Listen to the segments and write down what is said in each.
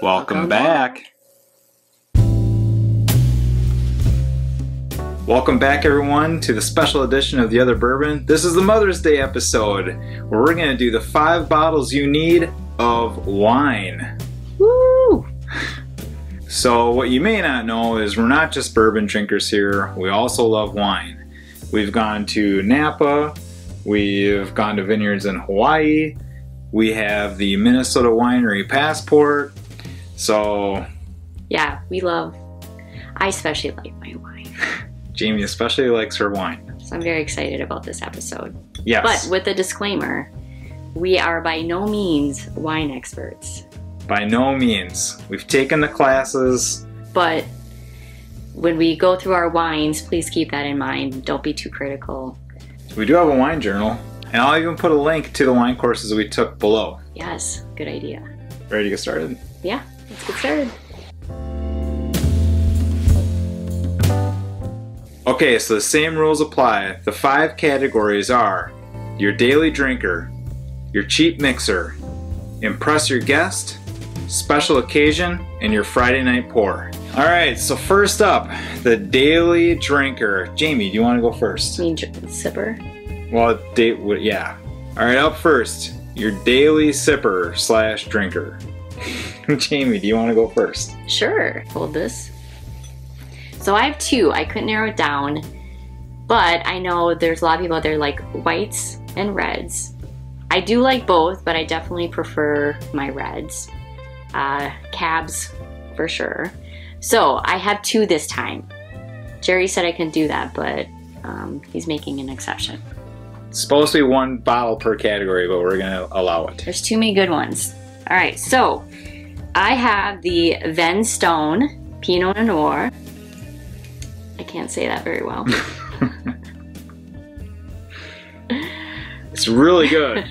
Welcome back. Welcome back, everyone, to the special edition of The Other Bourbon. This is the Mother's Day episode where we're going to do the 5 bottles you need of wine. Woo! So what you may not know is we're not just bourbon drinkers here. We also love wine. We've gone to Napa. We've gone to vineyards in Hawaii. We have the Minnesota Winery Passport. So yeah, I especially like my wine. Jamie especially likes her wine. So I'm very excited about this episode. Yes. But with a disclaimer, we are by no means wine experts. By no means. We've taken the classes. But when we go through our wines, please keep that in mind. Don't be too critical. We do have a wine journal. And I'll even put a link to the wine courses we took below. Yes, good idea. Ready to get started? Yeah, let's get started. Okay, so the same rules apply. The 5 categories are your daily drinker, your cheap mixer, impress your guest, special occasion, and your Friday night pour. All right, so first up, the daily drinker. Jamie, do you want to go first? You mean sipper? Well, yeah. All right, up first, your daily sipper / drinker. Jamie, do you want to go first? Sure. Hold this. So I have 2. I couldn't narrow it down, but I know there's a lot of people out there like whites and reds. I do like both, but I definitely prefer my reds. Cabs for sure. So I have 2 this time. Jerry said I couldn't do that, but he's making an exception. It's supposed to be 1 bottle per category, but we're gonna allow it. There's too many good ones. All right, so I have the Ven Stone Pinot Noir. I can't say that very well. It's really good.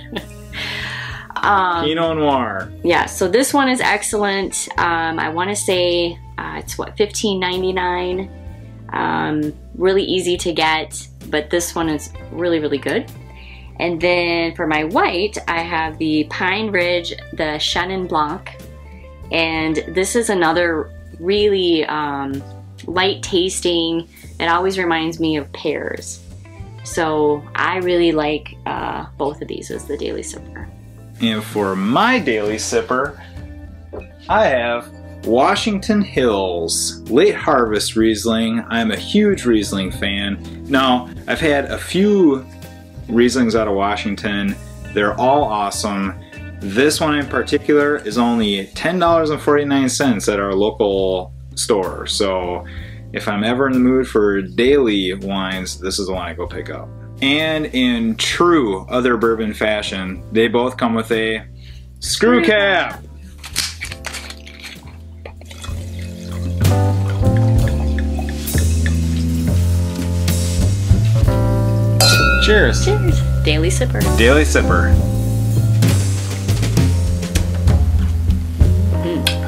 Pinot Noir. Yeah, so this one is excellent. I want to say it's what, $15.99. Really easy to get, but this one is really, really good. And then for my white, I have the Pine Ridge, the Chenin Blanc. And this is another really light tasting. It always reminds me of pears. So I really like both of these as the daily sipper. And for my daily sipper, I have Washington Hills Late Harvest Riesling. I'm a huge Riesling fan. Now, I've had a few Rieslings out of Washington. They're all awesome. This one in particular is only $10.49 at our local store. So if I'm ever in the mood for daily wines, this is the one I go pick up. And in true Other Bourbon fashion, they both come with a screw cap. Cheers. Cheers. Daily sipper. Daily sipper.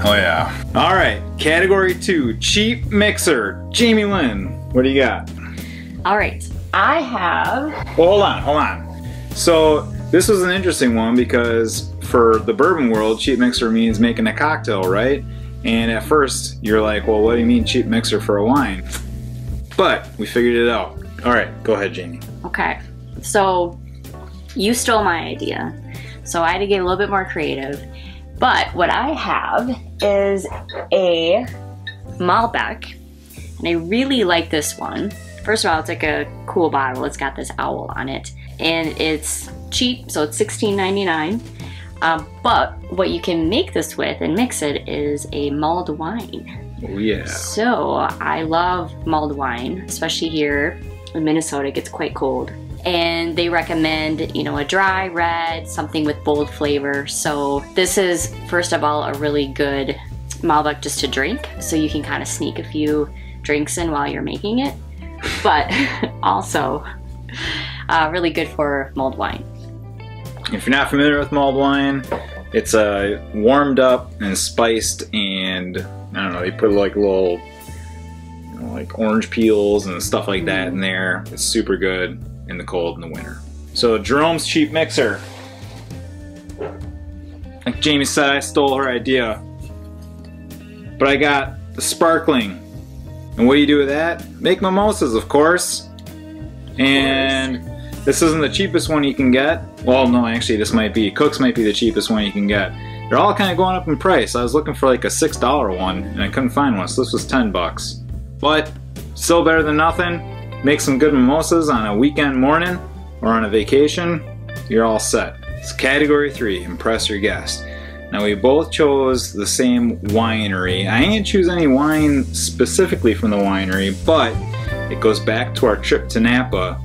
Oh yeah. All right, category 2, cheap mixer. Jamie Lynn, what do you got? All right, I have... Well, hold on. So this was an interesting one because for the bourbon world, cheap mixer means making a cocktail, right? And at first you're like, well, what do you mean cheap mixer for a wine? But we figured it out. All right, go ahead, Jamie. Okay, so you stole my idea. So I had to get a little bit more creative. But what I have is a Malbec, and I really like this one. First of all, it's like a cool bottle. It's got this owl on it, and it's cheap, so it's $16.99. But what you can make this with and mix it is a mulled wine. Oh yeah. So I love mulled wine, especially here in Minnesota. It gets quite cold. And they recommend, you know, a dry red, something with bold flavor. So this is, first of all, a really good Malbec just to drink. So you can kind of sneak a few drinks in while you're making it. But also really good for mulled wine. If you're not familiar with mulled wine, it's warmed up and spiced, and I don't know, they put like little, you know, like orange peels and stuff like that in there. It's super good in the cold in the winter. So Jerome's cheap mixer. Like Jamie said, I stole her idea. But I got the sparkling. And what do you do with that? Make mimosas, of course. And this isn't the cheapest one you can get. Well, no, actually this might be. Cook's might be the cheapest one you can get. They're all kind of going up in price. I was looking for like a $6 one and I couldn't find one, so this was 10 bucks. But still better than nothing. Make some good mimosas on a weekend morning or on a vacation. You're all set. It's category 3, impress your guest. Now we both chose the same winery. I didn't choose any wine specifically from the winery, but it goes back to our trip to Napa.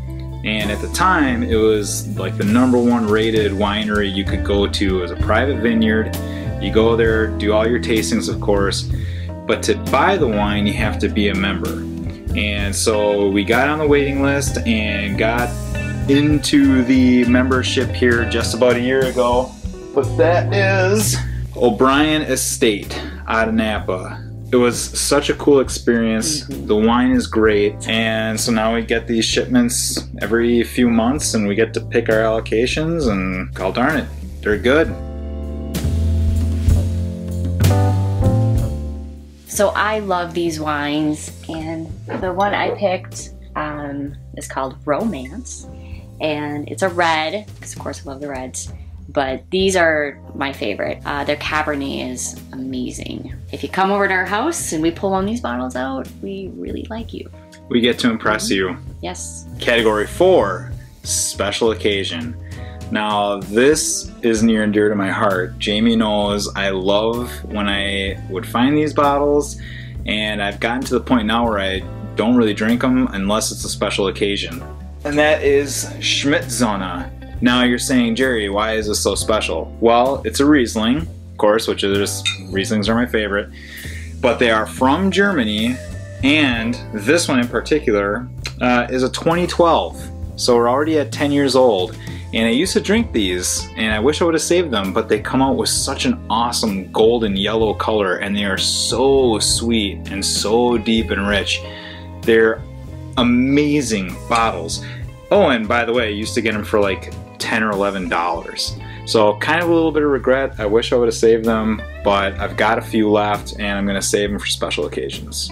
And at the time, it was like the #1 rated winery you could go to. It was a private vineyard. You go there, do all your tastings, of course. But to buy the wine, you have to be a member. And so we got on the waiting list and got into the membership here just about a year ago. But that is O'Brien Estate out of Napa. It was such a cool experience. The wine is great, and so now we get these shipments every few months and we get to pick our allocations, and god darn it, they're good. So I love these wines, and the one I picked is called Romance, and it's a red, because of course I love the reds. But these are my favorite. Their Cabernet is amazing. If you come over to our house and we pull one of these bottles out, we really like you. We get to impress you. Yes. Category 4, special occasion. Now this is near and dear to my heart. Jamie knows I love when I would find these bottles, and I've gotten to the point now where I don't really drink them unless it's a special occasion. And that is Schmidt-Sonne. Now you're saying, Jerry, why is this so special? Well, it's a Riesling, of course, which is, Rieslings are my favorite, but they are from Germany, and this one in particular is a 2012. So we're already at 10 years old, and I used to drink these, and I wish I would have saved them, but they come out with such an awesome golden yellow color, and they are so sweet and so deep and rich. They're amazing bottles. Oh, and by the way, I used to get them for like $10 or $11. So kind of a little bit of regret. I wish I would have saved them, but I've got a few left and I'm going to save them for special occasions.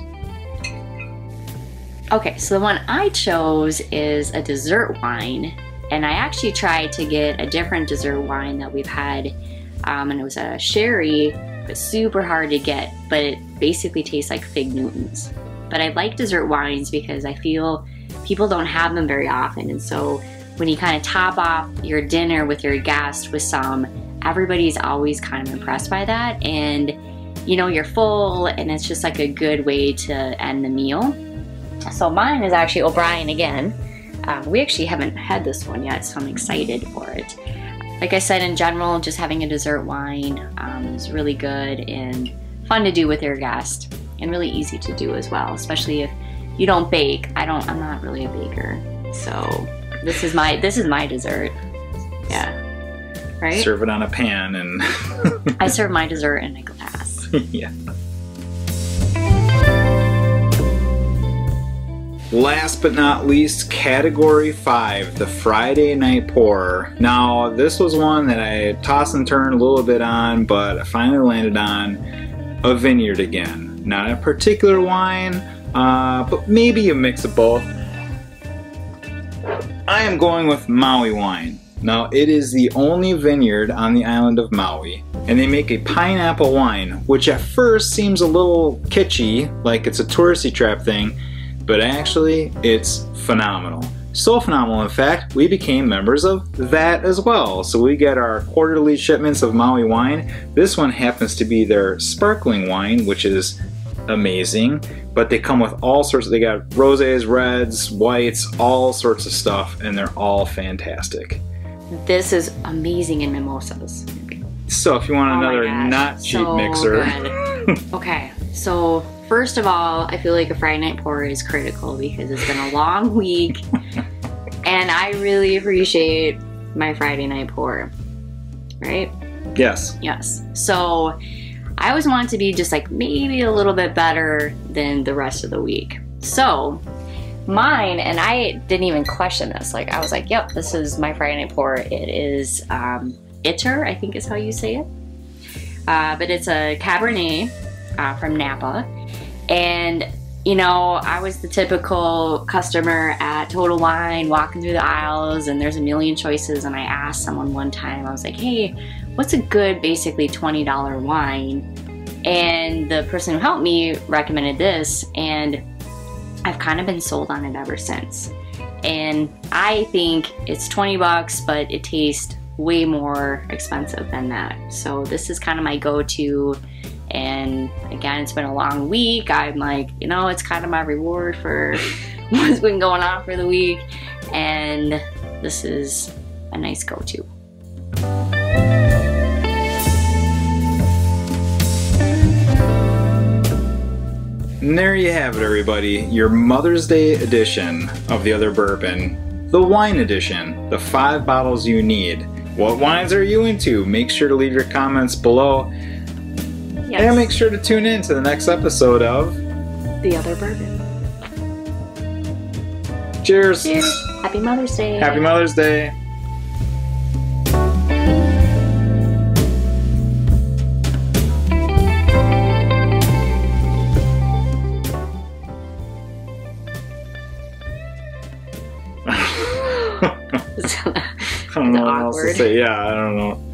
Okay, so the one I chose is a dessert wine, and I actually tried to get a different dessert wine that we've had, and it was a sherry, but super hard to get, but it basically tastes like Fig Newtons. But I like dessert wines because I feel people don't have them very often, and so when you kind of top off your dinner with your guest with some, everybody's always kind of impressed by that, and you know, you're full and it's just like a good way to end the meal. So mine is actually O'Brien again. We actually haven't had this one yet, so I'm excited for it. Like I said, in general, just having a dessert wine is really good and fun to do with your guest, and really easy to do as well, especially if you don't bake. I'm not really a baker, so this is my dessert. Yeah, right? Serve it on a pan and I serve my dessert in a glass. Yeah. Last but not least, category 5, the Friday night pour. Now this was one that I tossed and turned a little bit on, but I finally landed on a vineyard again. Not a particular wine, but maybe a mix of both. I am going with Maui wine. Now it is the only vineyard on the island of Maui, and they make a pineapple wine, which at first seems a little kitschy, like it's a touristy trap thing, but actually it's phenomenal. So phenomenal, in fact, we became members of that as well. So we get our quarterly shipments of Maui wine. This one happens to be their sparkling wine, which is amazing, but they come with all sorts of, they got rosés, reds, whites, all sorts of stuff, and they're all fantastic. This is amazing in mimosas. So if you want another not cheap so mixer. Okay, so first of all, I feel like a Friday night pour is critical because it's been a long week and I really appreciate my Friday night pour, right? Yes. Yes. So I always want it to be just like maybe a little bit better than the rest of the week. So mine, and I didn't even question this, like I was like, yep, this is my Friday night pour. It is Itter, I think is how you say it. But it's a Cabernet, from Napa. And you know, I was the typical customer at Total Wine walking through the aisles and there's a million choices, and I asked someone one time, I was like, hey, what's a good basically $20 wine? And the person who helped me recommended this, and I've kind of been sold on it ever since. And I think it's 20 bucks, but it tastes way more expensive than that. So this is kind of my go-to. And again, it's been a long week. I'm like, you know, it's kind of my reward for what's been going on for the week. And this is a nice go-to. And there you have it, everybody. Your Mother's Day edition of The Other Bourbon. The wine edition. The 5 bottles you need. What wines are you into? Make sure to leave your comments below. Yes. And make sure to tune in to the next episode of The Other Bourbon. Cheers! Cheers! Happy Mother's Day! Happy Mother's Day! I don't know what else to say. Yeah, I don't know.